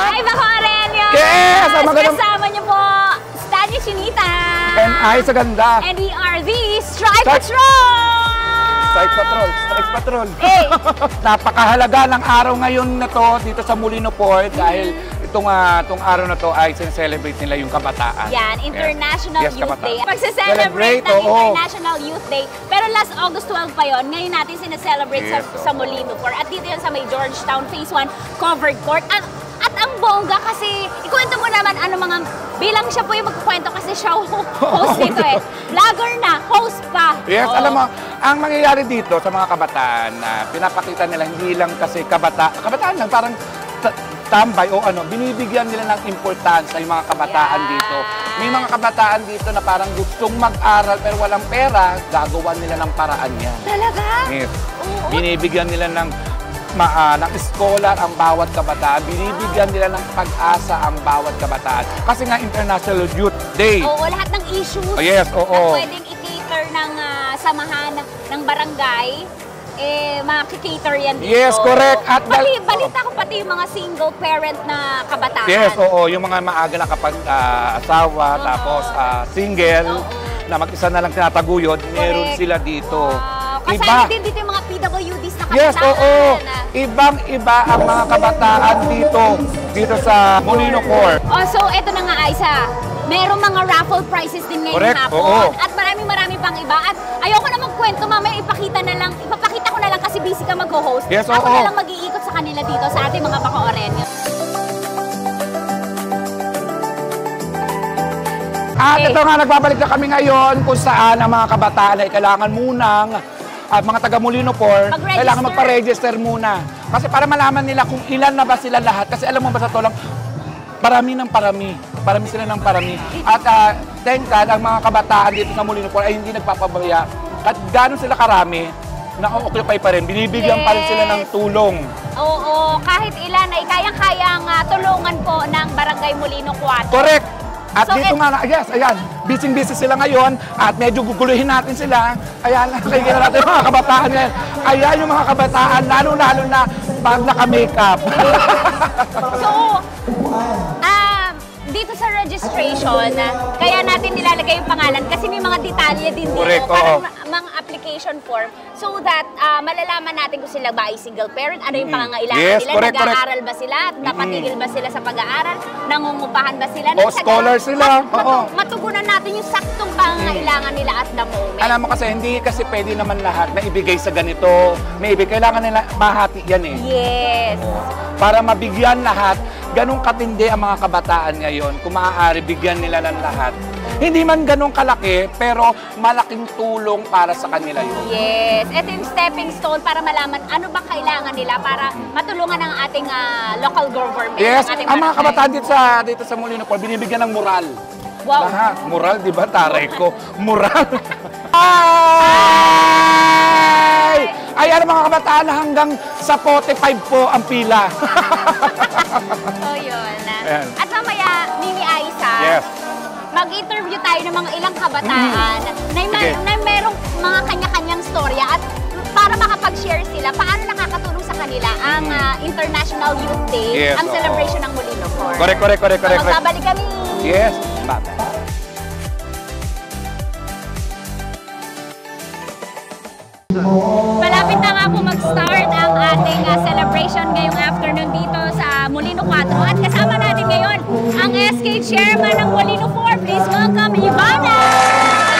Hi, Bako Aurelio! Yes! Kasama niyo po, Stanley Chinita. And I sa ganda. And we are the Strike Patrol! Strike Patrol, Strike Patrol. Hey. Napakahalaga ng araw ngayon na to dito sa Molino Port dahil itong araw na to ay sineselebrate nila yung kabataan. Yan, International Yes, Youth Day. kabataan. Pagse-celebrate ng International Youth Day. Pero last August 12 pa yon, ngayon natin sineselebrate sa Molino Port. At dito yan sa may Georgetown Phase 1 Covered Court. At ang bongga kasi, ikwento mo naman bilang siya po yung magkukwento kasi siya host dito eh. Vlogger na, host pa. Yes, alam mo, ang mangyayari dito sa mga kabataan na pinapakita nila hindi lang kasi kabataan lang, parang tambay o binibigyan nila ng importansya yung mga kabataan dito. May mga kabataan dito na parang gustong mag-aral pero walang pera, gagawa nila ng paraan yan. Talaga? Yes. Binibigyan nila ng scholar ang bawat kabataan, binibigyan nila ng pag-asa ang bawat kabataan. Kasi nga International Youth Day. Oo, lahat ng issues yes, na pwedeng i-cater ng samahan ng barangay, makikater yan dito. Yes, correct. At balita ko pati yung mga single parent na kabataan. Yes, yung mga maaga na kapag asawa, tapos single, na mag-isa na lang tinataguyod, meron sila dito. Kasama din dito yung mga PWDs na kabataan. Yes, Ibang-iba ang mga kabataan dito sa Molino Port. So eto na nga, Aiza. Merong mga raffle prizes din ngayong hapon. At marami pang iba. At ayoko na magkwento, mamaya ipapakita ko na lang kasi busy ka mag-host. Yes, Ako na lang mag-iikot sa kanila dito sa ating mga Bako Aurelio. At ito nga, nagbabalik na kami ngayon kung saan ang mga kabataan ay kailangan munang mga taga Molino Port, kailangan magpa-register muna. Kasi para malaman nila kung ilan na ba sila lahat. Kasi alam mo ba sa to lang, parami ng parami. Parami sila ng parami. At thank God, ang mga kabataan dito sa Molino Port ay hindi nagpapabaya. At gano'n sila karami, na-occupy pa rin. Binibigyan pa rin sila ng tulong. Oo, kahit ilan ay kayang-kayang tulungan po ng Barangay Molino 4. Correct! At so, dito nga, ayan, busy sila ngayon at medyo guguluhin natin sila. Ayan, nakikita natin yung mga kabataan ngayon. Ayan yung mga kabataan, lalo-lalo na pag naka-makeup. So, dito sa registration, kaya natin nilalagay yung pangalan kasi may mga detalye din dito. Parang mga application form so that malalaman natin kung sila ba ay single parent, ano yung pangangailangan nila, nag-aaral ba sila, napatigil ba sila sa pag-aaral, nangungupahan ba sila, scholar sila. Matugunan natin yung saktong pangangailangan nila at the moment. Alam mo kasi, hindi kasi pwede naman lahat na ibigay sa ganito. Maybe kailangan nila mahati yan eh. Yes. Para mabigyan lahat, ganun katindi ang mga kabataan ngayon. Kung maaari, bigyan nila ng lahat. Hindi man ganun kalaki, pero malaking tulong para sa kanila yun. Yes. Ito yung stepping stone para malaman ano ba kailangan nila para matulungan ang ating local government. Yes. Ang mga kabataan dito sa Molino Port, binibigyan ng moral. Wow. Lahat. Moral, di ba? Taray ko. Moral. Ayan mga kabataan, hanggang sa 45 po ang pila. So yun. Ayan. At mamaya, Mimi Aiza, mag-interview tayo ng mga ilang kabataan na merong mga kanya-kanyang storya at para makapag-share sila, paano nakakatulong sa kanila ang International Youth Day, ang celebration ng Molino Port. Correct. So, magbabalik kami. Yes. Bye. Malapit na nga po mag-start ang ating celebration ngayong afternoon dito sa Molino 4. At kasama natin ngayon ang SK Chairman ng Molino 4. Please welcome Ivana!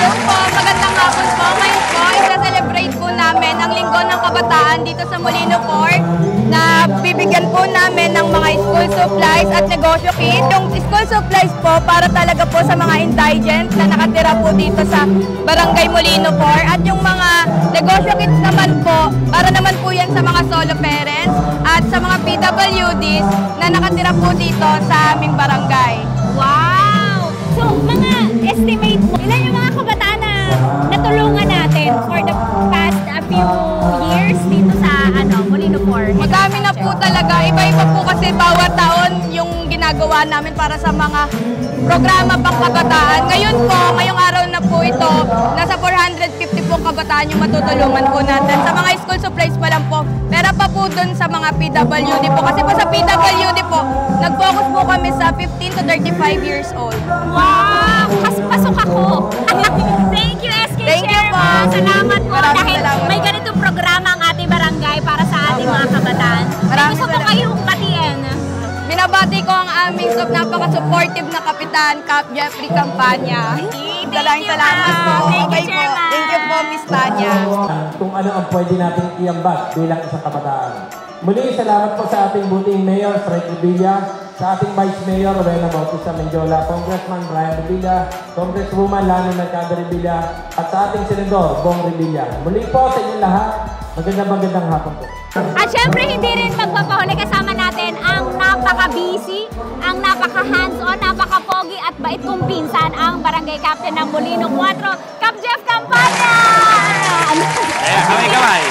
Hello po, magandang hapon po. Ngayon po, isa-celebrate po namin ang Linggo ng Kabataan dito sa Molino 4 na bibigyan po namin ng mga school supplies at negosyo kit. Yung school supplies po para talaga po sa mga indigents na nakatira po dito sa Barangay Molino 4 at yung mga negosyo kits naman po para naman po yan sa mga solo parents at sa mga PWDs na nakatira po dito sa aming barangay. Wow! So, mga estimate mo, ilan yung mga kabataan na natulungan natin for the past few years dito sa Molino 4? Madami na po talaga. Iba-iba po kasi bawat taon yung ginagawa namin para sa mga programa pang kabataan. Ngayon po, ngayong araw na na po ito. Nasa 450 pong kabataan yung matutulungan po natin. Sa mga school supplies pa lang po. Pero pa po dun sa mga PWD po. Kasi po sa PWD po, nag-focus po kami sa 15 to 35 years old. Wow! Pasok ako. Thank you, SK Thank you po. Salamat po. Maraming Dahil salamat. may ganitong programa ang ating barangay para sa ating mga kabataan. Maraming Gusto ko salamat. kayong batiin. Binabati ko ang aming napaka-supportive na kapitan, Cap Jeffrey Campania. Thank you, Salamat po. Thank you, Okay po. Chairman. Thank you po, Miss Tanya. Kung ano ang pwede nating iambag bilang isang kabataan. Muli, salamat po sa ating buting Mayor, Fred Revilla, sa ating Vice Mayor, Rowena Bautista Mendiola, Congressman Brian Revilla, Congresswoman Lano Mercado Revilla, at sa ating Senador, Bong Revilla. Muli po sa inyong lahat, magandang hapon po. At syempre, hindi rin magpapahuli kasama natin ang napaka-busy, ang napaka-hands-on, napaka-pogi at bait kong pinsan, ang Barangay Captain ng Molino 4, Cap Jeff Campana! Kamay-kamay!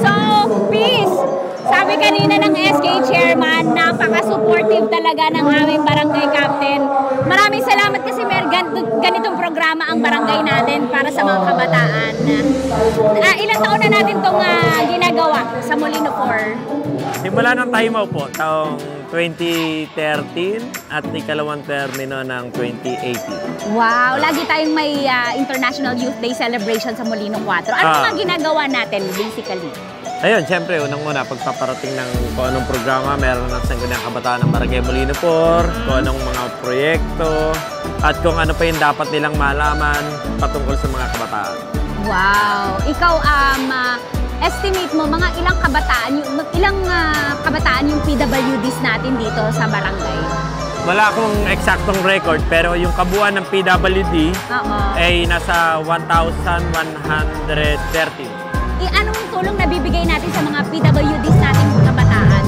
So, peace! Sabi kanina ng SK Chairman, napaka-supportive talaga ng aming barangay captain. Maraming salamat kasi may ganitong programa ang barangay natin para sa mga kabataan. Ilang taon na natin itong ginagawa sa Molino 4? Simula ng Taimaw po, taong 2013 at ikalawang termino ng 2018. Wow! Lagi tayong may International Youth Day celebration sa Molino 4. Ano mga ginagawa natin basically? Ayun, siyempre, unang-una, pagpaparating ng kung anong programa, meron ng Sangguniang Kabataan ng Barangay Molino 4, kung anong mga proyekto, at kung ano pa yung dapat nilang malaman patungkol sa mga kabataan. Wow! Ikaw, estimate mo, mga ilang kabataan yung PWDs natin dito sa barangay? Wala akong eksaktong record, pero yung kabuuan ng PWD ay nasa 1,130. Anong tulong nabibigay natin sa mga PWDs natin kabataan?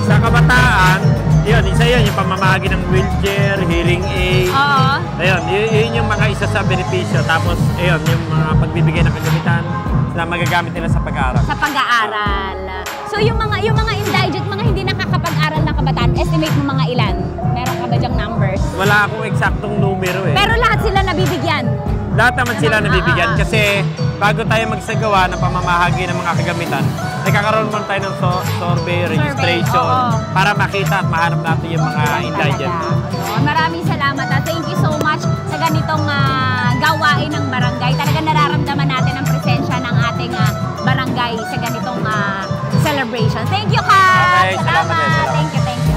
Sa kabataan, isa yun, yung pamamahagi ng wheelchair, hearing aid. Oo. Ayun, yun yung mga isa sa benepisyo. Tapos, ayun, yung mga pagbibigay ng kagamitan na magagamit nila sa pag-aaral. Sa pag-aaral. So, yung mga indigent, mga hindi nakakapag-aral na kabataan, estimate mo mga ilan? Meron ka ba dyang numbers? Wala akong eksaktong numero eh. Pero lahat sila nabibigyan? Lahat naman sila nabibigyan kasi bago tayo magsagawa ng pamamahagi ng mga kagamitan, nagkakaroon man tayo ng survey, registration, para makita at mahanap natin yung mga indigent. Maraming salamat at thank you so much sa ganitong gawain ng barangay. Talagang nararamdaman natin ang presensya ng ating barangay sa ganitong celebration. Thank you, Kat! Okay, salamat. Thank you, thank you.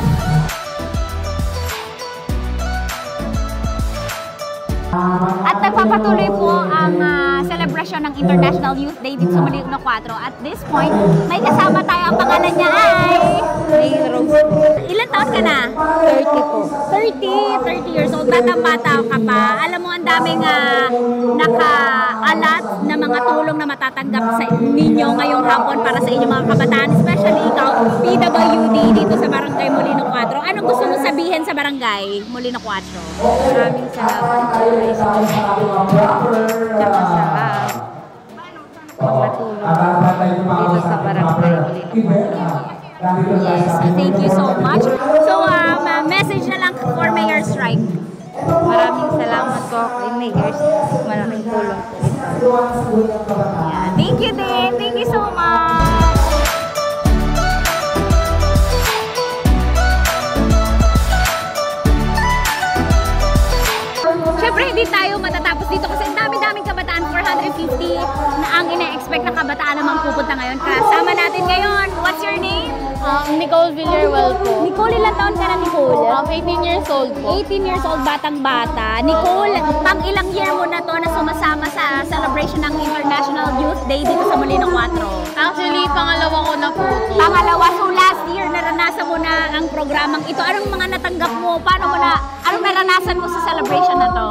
At nagpapatuloy po ang celebration ng International Youth Day dito sa Molino 4. At this point, may kasama tayo. Ang pangalan niya ay May Rose. Ilan taon ka na? 30 po. 30 years old. Bata-bata ka pa. Alam mo, ang daming nakaalat na mga tulong na matatanggap sa ninyo ngayong hapon para sa inyong mga kabataan. Especially ikaw, PWD dito sa Barangay Molino 4. Anong gusto mo sabihin sa Barangay Molino 4? Maraming salamat po tsaka sa pagpatulong dito sa barangay Molino. Yes, thank you so much. So, message na lang for Mayor Strike. Maraming salamat po kay Mayor. Malaking tulong po ito. Yeah, thank you din. Thank you so much. Siyempre, hindi tayo matatapos dito kasi ang dami-daming kabataan, 450 na ang ina-expect na kabataan naman pupunta ngayon. Kasama natin ngayon, what's your name? Nicole Villarwell po. Nicole, ilang taon ka na, Nicole? 18 years old po. 18 years old, batang-bata. Nicole, pang ilang year mo na to na sumasama sa celebration ng International Youth Day dito sa Molino 4? Actually, pangalawa ko na po ito. Pangalawa, so last year naranasan mo na ang programang ito. Anong mga natanggap mo? Anong naranasan mo sa celebration na to?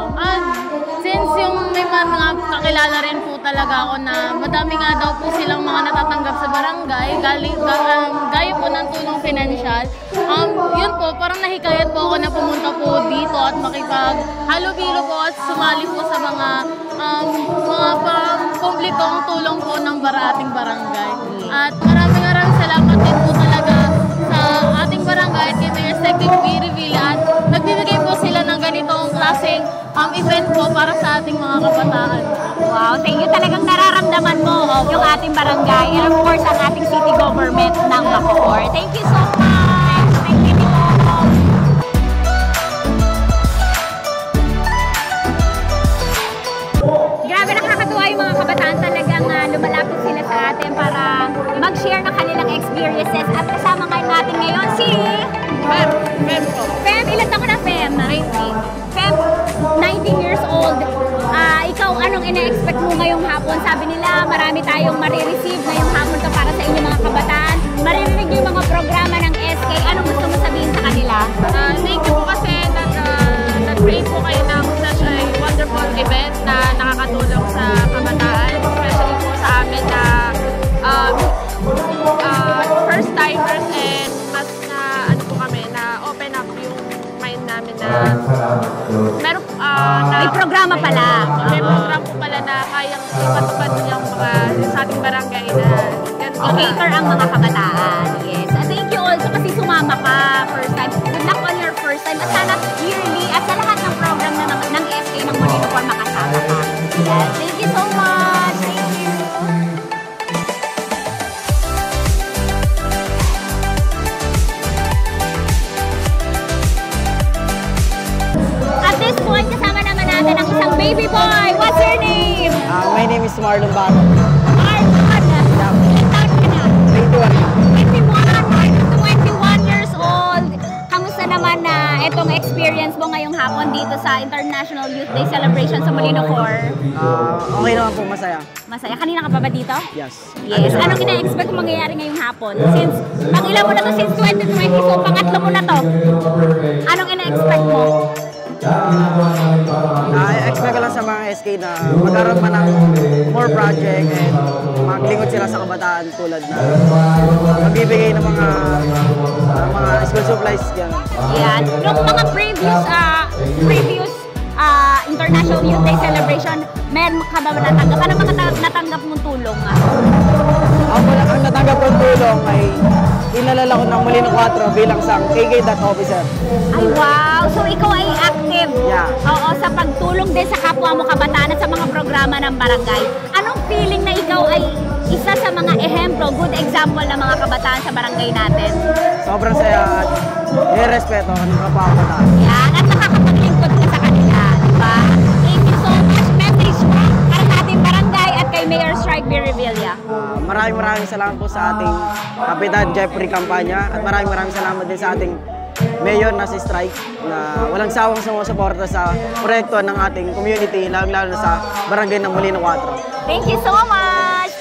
Since yung may mga kakilala rin po talaga ako na madami nga daw po silang mga natatanggap sa barangay, gaya po ng tulong pinansyal. Yun po, parang nahikayat po ako na pumunta po dito at makipag-halubilo po at sumali po sa mga publikong tulong po ng ating barangay. At maraming salamat din po talaga sa ating barangay at kay Mayor Secretary Revilla at nagbibigay po sila ng ganitong para sa ating mga kabataan. Wow, thank you. Talagang nararamdaman mo yung ating barangay and of course ang ating city government ng Bacoor. Thank you so much. Thank you. Grabe, nakakatuwa yung mga kabataan, talagang lumalapit sila sa atin para mag-share ng kanilang experiences at kasama natin ngayon si Fem. Ilan taon na, Fem? 19. Fem, 19 years old. Ikaw, anong ina-expect mo ngayong hapon? Sabi nila, marami tayong marireceive ngayong hapon to para sa inyong mga kabataan. Maririnig yung mga programa ng SK. Anong gusto mo sabihin sa kanila? Thank you po kasi nag-create po kayo ng such a wonderful event na nakakatulong sa kabataan, especially po sa amin na first timers and mas na ano po kami na open up yung mind namin na meron May programa pala. may program po pala na kayang ipatupad yung mga sa ating barangay na I-cater ang mga kabataan. Yes. And thank you also kasi sumama ka first time. Good luck on your first time. At sana yearly at sa lahat ng program ng SK ng Molino Por makasama ka. Yes. Thank you so much. Thank you. At this point, kasama naman natin ang isang baby boy. What's your name? My name is Marlon Bago. Marlon. Ilan taon ka na? 21 years old. Kamusta naman na itong experience mo ngayong hapon dito sa International Youth Day celebration sa Molino Por? Okay naman po, masaya. Masaya. Kanina ka pa ba dito? Yes. Yes. Anong ina-expect mo mangyayari ngayong hapon? Since, pang-ilan mo na to since 2020, so pangatlo mo na to. Anong ina-expect mo? Expect ko lang sa mga SK na magkaroon pa ng more project and maglingkod sila sa kabataan tulad na magbibigay ng mga school supplies yan. Yan. Yung mga previous International Youth Day celebration, meron ka ba natanggap? Ano mga natanggap mong tulong? Ang natanggap kong tulong ay inalala ko ng Molino 4 bilang isang KK officer. Ay, wow! So, ikaw ay active. Yeah. Oo, sa pagtulong din sa kapwa mo kabataan at sa mga programa ng barangay. Anong feeling na ikaw ay isa sa mga ehemplo, good example ng mga kabataan sa barangay natin? Sobrang saya at nirespeto ng kapwa kabataan. Yan, at nakakapaglingkod ka sa kanila, diba? Thank you so much. Message mo para sa ating barangay at kay Mayor Strike B. Revilla. Maraming salamat po sa ating Kapitan Jeffrey Campanya at maraming salamat din sa ating Mayor na si Strike na walang sawang sumusuporta sa proyekto ng ating community, lalo na sa barangay ng Molino 4. Thank you so much!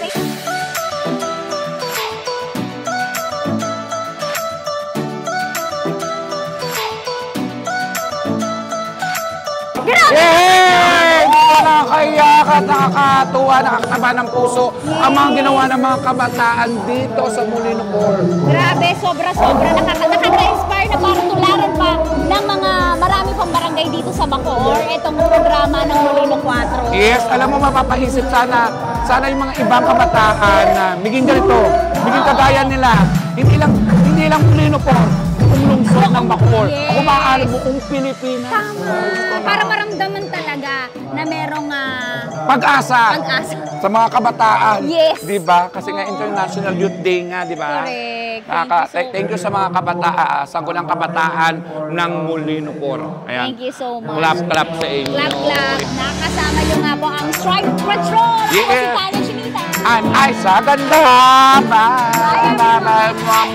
Yay! Nakakayak at nakakatuwa, nakakataba ng puso ang mga ginawa ng mga kabataan dito sa Molino Por. Grabe, sobra-sobra. Nakaka-inspire na parang tularan pa ng mga marami pang barangay dito sa Bacoor. Itong programa ng Molino 4. Yes, alam mo, mapapaisip sana yung mga ibang kabataan na biging ganito, biging kagaya nila. Hindi lang Molino Por, buong lungsod ng Bacoor. Yes. Kung maaari buong Pilipinas. Tama. Para maramdaman talaga na merong pag-asa sa mga kabataan. Yes. Diba? Kasi nga International Youth Day nga, diba? Correct. Thank you sa mga kabataan, sa gulang kabataan ng Molino Por. Ayan. Thank you so much. Clap sa inyo. Clap. Nakasama nyo nga po ang Strike Patrol. Ako si Yeah. Tanya Chinita. Ay, sa ganda! Bye! Bye! Bye!